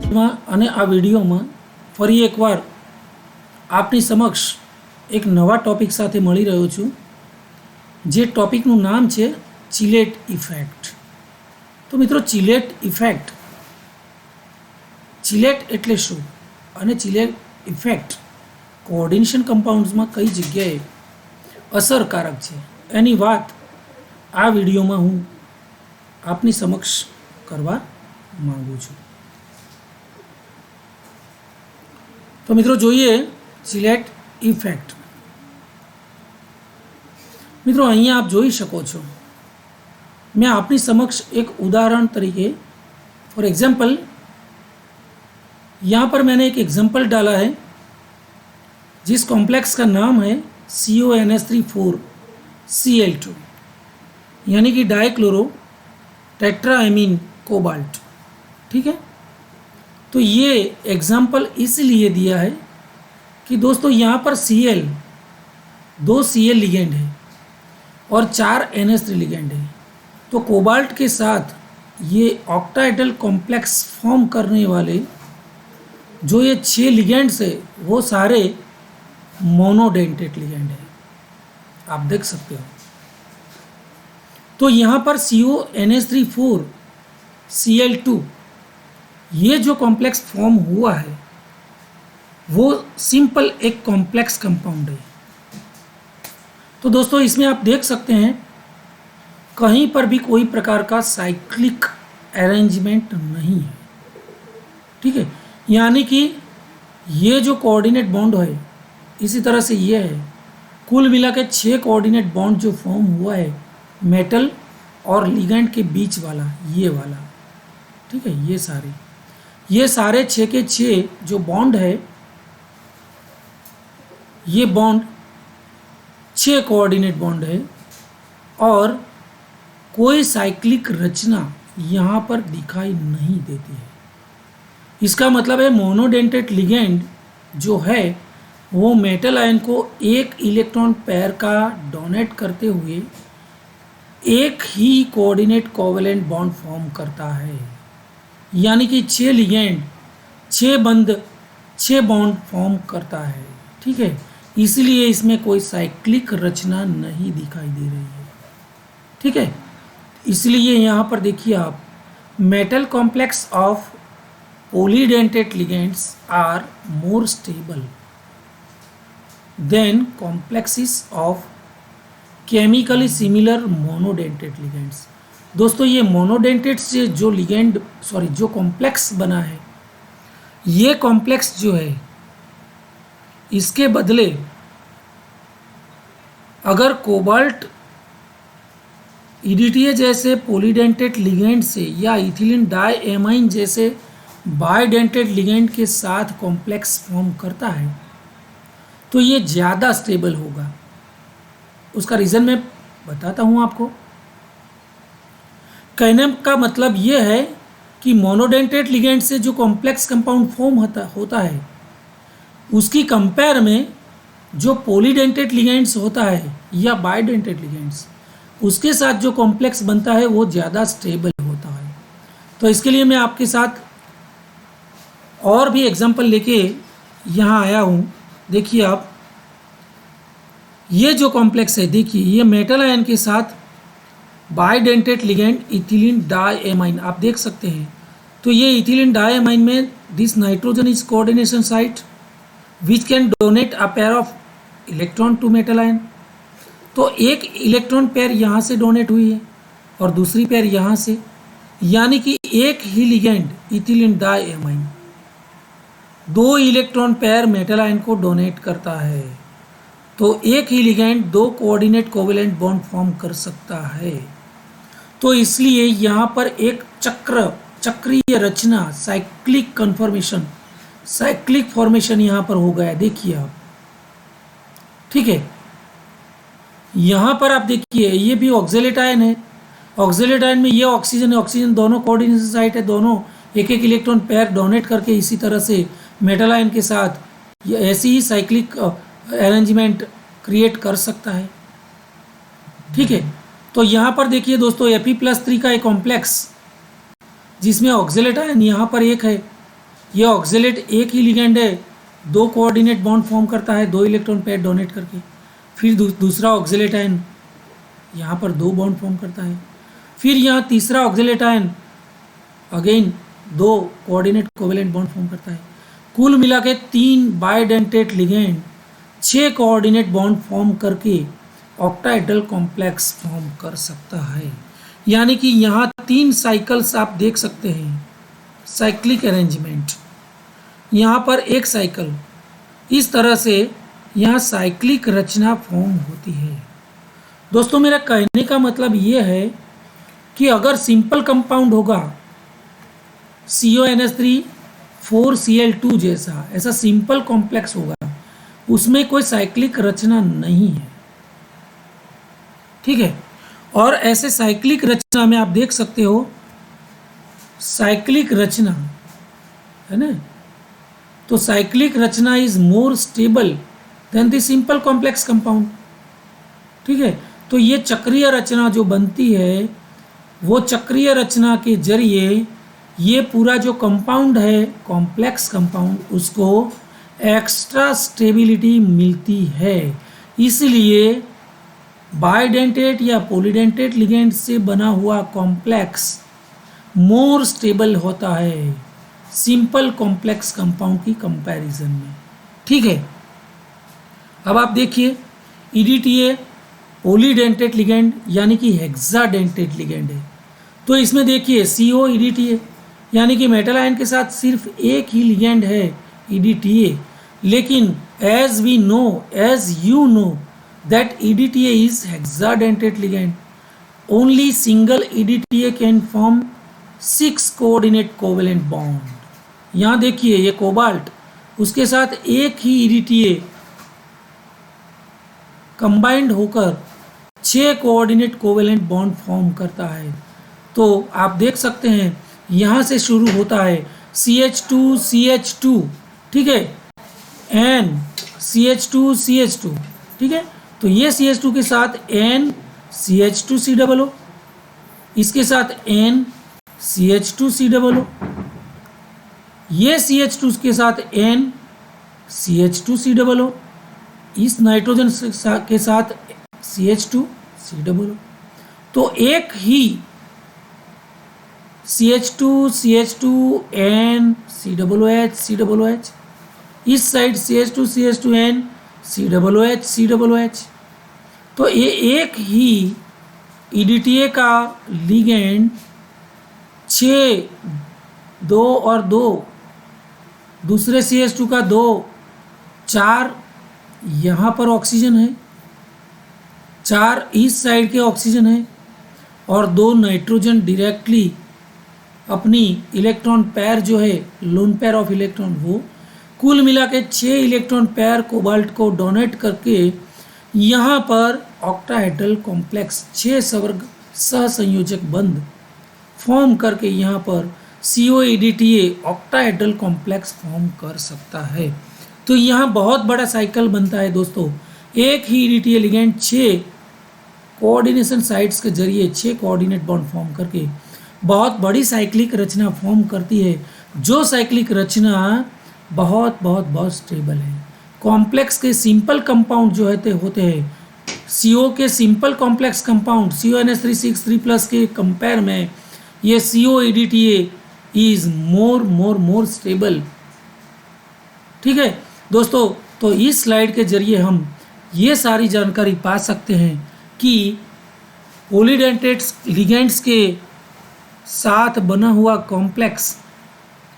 અને આ વિડીયોમાં ફરી એકવાર આપની સમક્ષ એક નવા ટોપિક સાથે મળી રહ્યો છું, જે ટોપિકનું નામ છે ચિલેટ ઇફેક્ટ. તો મિત્રો, ચિલેટ ઇફેક્ટ, ચિલેટ એટલે શું અને ચિલેટ ઇફેક્ટ કોઓર્ડિનેશન કમ્પાઉન્ડ્સમાં કઈ જગ્યાએ અસરકારક છે એની વાત આ વિડીયોમાં હું આપની સમક્ષ કરવા માંગુ છું. તો મિત્રો, જોઈએ ચિલેટ ઇફેક્ટ. મિત્રો, અહીંયા आप જોઈ શકો છો, मैं आपनी समक्ष एक उदाहरण तरीके फॉर एग्जाम्पल यहाँ पर मैंने एक एग्जाम्पल डाला है जिस कॉम्प्लेक्स का नाम है CONH3,4Cl2 यानी कि डाइक्लोरो टेट्राएमीन कोबाल्ट. ठीक है, तो ये एग्जाम्पल इसलिए दिया है कि दोस्तों यहाँ पर Cl 2 Cl लिगेंड है और 4 NH3 लिगेंड है. तो कोबाल्ट के साथ ये ऑक्टाहेड्रल कॉम्प्लेक्स फॉर्म करने वाले जो ये 6 लिगेंड्स है वो सारे मोनोडेंटेट लिगेंड है, आप देख सकते हो. तो यहाँ पर CONH3,4Cl2 ये जो कॉम्प्लेक्स फॉर्म हुआ है वो सिंपल एक कॉम्प्लेक्स कंपाउंड है. तो दोस्तों, इसमें आप देख सकते हैं कहीं पर भी कोई प्रकार का साइक्लिक अरेंजमेंट नहीं है. ठीक है, यानी कि ये जो कोऑर्डिनेट बॉन्ड है इसी तरह से ये है. कुल मिला के 6 कोऑर्डिनेट बॉन्ड जो फॉर्म हुआ है मेटल और लिगेंड के बीच वाला, ये वाला. ठीक है, ये सारे 6 के 6 जो बॉन्ड है, ये बॉन्ड 6 कोऑर्डिनेट बॉन्ड है और कोई साइक्लिक रचना यहाँ पर दिखाई नहीं देती है. इसका मतलब है मोनोडेंटेट लिगेंड जो है वो मेटल आयन को एक इलेक्ट्रॉन पेयर का डोनेट करते हुए एक ही कोऑर्डिनेट कोवेलेंट बॉन्ड फॉर्म करता है. यानी कि 6 लिगेंड 6 बॉन्ड फॉर्म करता है. ठीक है, इसलिए इसमें कोई साइक्लिक रचना नहीं दिखाई दे रही है. ठीक है, इसलिए यहाँ पर देखिए आप, metal complexes of polydentate ligands are more stable than complexes of chemically similar monodentate ligands. दोस्तों, ये मोनोडेंटेट से जो जो कॉम्प्लेक्स बना है, ये कॉम्प्लेक्स जो है इसके बदले अगर कोबाल्ट EDTA जैसे पोलीडेंटेट लिगेंड से या इथिलीन डाइएमाइन जैसे बाइडेंटेट लिगेंड के साथ कॉम्प्लेक्स फॉर्म करता है तो ये ज़्यादा स्टेबल होगा. उसका रीज़न मैं बताता हूँ आपको. कहने का मतलब ये है कि मोनोडेंटेट लिगेंड से जो कॉम्प्लेक्स कंपाउंड फॉर्म होता है उसकी कंपेयर में जो पोलीडेंटेट लिगेंड्स होता है या बाइडेंटेट लिगेंड्स, उसके साथ जो कॉम्प्लेक्स बनता है वो ज़्यादा स्टेबल होता है. तो इसके लिए मैं आपके साथ और भी एग्जांपल लेके यहाँ आया हूँ. देखिए आप, ये जो कॉम्प्लेक्स है, देखिए ये मेटल आयन के साथ बाइडेंटेट लिगेंड इथिलीन डाइएमाइन, आप देख सकते हैं. तो ये इथिलीन डाइएमाइन में this nitrogen is coordination site which can donate a pair of electron to metal ion. तो एक इलेक्ट्रॉन पेयर यहाँ से डोनेट हुई है और दूसरी पेयर यहाँ से, यानी कि एक ही ligand ethylene diamine 2 electron pair metal ion को डोनेट करता है. तो एक ही ligand 2 coordinate covalent bond form कर सकता है. तो इसलिए यहाँ पर एक चक्रीय रचना, साइक्लिक कन्फर्मेशन, साइक्लिक फॉर्मेशन यहाँ पर हो गया. देखिए आप, ठीक है. यहाँ पर आप देखिए, ये भी ऑक्जेलेट आयन है. ऑक्जेलेट आयन में ये ऑक्सीजन है, ऑक्सीजन दोनों कोऑर्डिनेशन साइट है, दोनों एक एक इलेक्ट्रॉन पेयर डोनेट करके इसी तरह से मेटल आयन के साथ ये ऐसी ही साइक्लिक अरेंजमेंट क्रिएट कर सकता है. ठीक है, तो यहाँ पर देखिए दोस्तों, Fe+3 का एक कॉम्प्लेक्स जिसमें ऑक्जेलेट आयन यहाँ पर एक है ये ऑक्जेलेट एक ही लिगेंड है, 2 कोऑर्डिनेट बॉन्ड फॉर्म करता है 2 इलेक्ट्रॉन पेयर डोनेट करके। फिर दूसरा ऑक्जेलेट आयन यहाँ पर 2 बॉन्ड फॉर्म करता है। फिर यहाँ तीसरा oxalate ion again 2 coordinate covalent bond form करता है। कुल मिला के 3 bidentate ligand 6 coordinate bond form करके ऑक्टाहेड्रल कॉम्प्लेक्स फॉर्म कर सकता है। यानी कि यहाँ 3 साइकिल्स आप देख सकते हैं, साइक्लिक अरेंजमेंट। यहाँ पर एक साइकिल, इस तरह से यहाँ साइक्लिक रचना फॉर्म होती है। दोस्तों मेरा कहने का मतलब ये है कि अगर सिंपल कंपाउंड होगा CONH3 4Cl2 जैसा, ऐसा सिंपल कॉम्प्लेक्स होगा, उसमें कोई साइक्लिक रचना नहीं है, ठीक है। और ऐसे साइक्लिक रचना में आप देख सकते हो, साइक्लिक रचना है ना, तो साइक्लिक रचना is more stable than the simple complex compound, ठीक है। तो ये चक्रीय रचना जो बनती है, वो चक्रीय रचना के जरिए ये पूरा जो कंपाउंड है, कॉम्प्लेक्स कंपाउंड, उसको एक्स्ट्रा स्टेबिलिटी मिलती है। इसलिए बाइडेंटेट या पॉलीडेंटेट लिगेंड से बना हुआ कॉम्प्लेक्स मोर स्टेबल होता है सिंपल कॉम्प्लेक्स कंपाउंड की कंपैरिजन में, ठीक है। अब आप देखिए EDTA पॉलीडेंटेट लिगेंड यानी कि हेक्साडेंटेट लिगेंड है। तो इसमें देखिए CO EDTA यानी कि मेटल आयन के साथ सिर्फ एक ही लिगेंड है EDTA, लेकिन as we know, as you know that EDTA is hexadentate ligand. Only single EDTA can form 6 coordinate covalent bond. यहाँ देखिए ये कोबाल्ट, उसके साथ एक ही EDTA कंबाइंड होकर 6 कोऑर्डिनेट कोवेलेंट बॉन्ड फॉर्म करता है। तो आप देख सकते हैं यहाँ से शुरू होता है CH2, ठीक है, N CH2, ठीक है। तो ये CH2 के साथ N CH2COO, इसके साथ N CH2COO, ये CH2 के साथ N CH2COO, इस नाइट्रोजन के साथ CH2COO। तो एक ही CH2 N COOH, इस साइड CH2 N COOH। तो ये एक ही EDTA का लिगेंड 6, 2 और 2, दूसरे CH2 का 2, 4 यहाँ पर ऑक्सीजन है, 4 इस साइड के ऑक्सीजन है, और 2 नाइट्रोजन डायरेक्टली अपनी इलेक्ट्रॉन पेयर जो है लोन पेयर ऑफ इलेक्ट्रॉन, वो कुल मिला के 6 इलेक्ट्रॉन पेयर कोबाल्ट को डोनेट करके यहाँ पर ऑक्टाहेड्रल कॉम्प्लेक्स 6 सवर्ग सहसंयोजक बंध फॉर्म करके यहाँ पर COEDTA ऑक्टाहेड्रल कॉम्प्लेक्स फॉर्म कर सकता है। तो यहाँ बहुत बड़ा साइकिल बनता है दोस्तों। एक ही EDTA लिगेंड 6 कोऑर्डिनेशन साइट्स के जरिए 6 कोऑर्डिनेट बॉन्ड फॉर्म करके बहुत बड़ी साइक्लिक रचना फॉर्म करती है, जो साइक्लिक रचना बहुत स्टेबल है। कॉम्प्लेक्स के सिंपल कंपाउंड जो होते हैं, CO के सिंपल कॉम्प्लेक्स कंपाउंड CONH3 के कंपेयर में ये COEDTA इज मोर स्टेबल, ठीक है दोस्तों। तो इस स्लाइड के जरिए हम ये सारी जानकारी पा सकते हैं कि पॉलीडेंटेट लिगेंड्स के साथ बना हुआ कॉम्प्लेक्स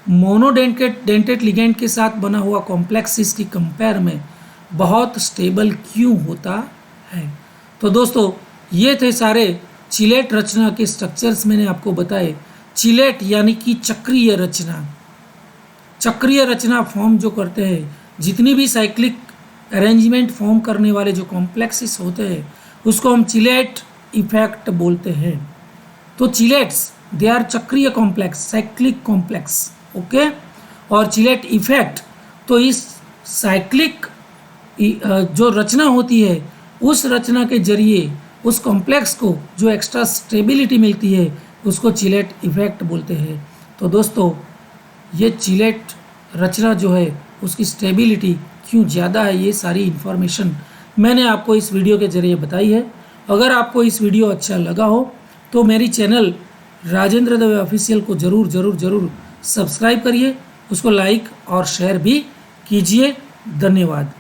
मोनोडेंटेट लिगेंड के साथ बना हुआ कॉम्प्लेक्स इसकी कंपेयर में बहुत स्टेबल क्यों होता है। तो दोस्तों ये थे सारे चिलेट रचना के स्ट्रक्चर्स मैंने आपको बताए। चिलेट यानी कि चक्रीय रचना फॉर्म जो करते हैं, जितनी भी साइक्लिक अरेंजमेंट फॉर्म करने वाले जो कॉम्प्लेक्सेस होते हैं उसको हम चिलेट इफेक्ट बोलते हैं। तो चिलेट्स दे आर चक्रीय कॉम्प्लेक्स, साइक्लिक कॉम्प्लेक्स, ओके। और चिलेट इफेक्ट तो इस साइक्लिक जो रचना होती है उस रचना के जरिए उस कॉम्प्लेक्स को जो एक्स्ट्रा स्टेबिलिटी मिलती है उसको चिलेट इफेक्ट बोलते हैं। तो दोस्तों ये चिलेट रचना जो है उसकी स्टेबिलिटी क्यों ज़्यादा है, ये सारी इन्फॉर्मेशन मैंने आपको इस वीडियो के ज़रिए बताई है। अगर आपको इस वीडियो अच्छा लगा हो तो मेरी चैनल राजेंद्र दवे ऑफिशियल को ज़रूर सब्सक्राइब करिए, उसको लाइक और शेयर भी कीजिए। धन्यवाद।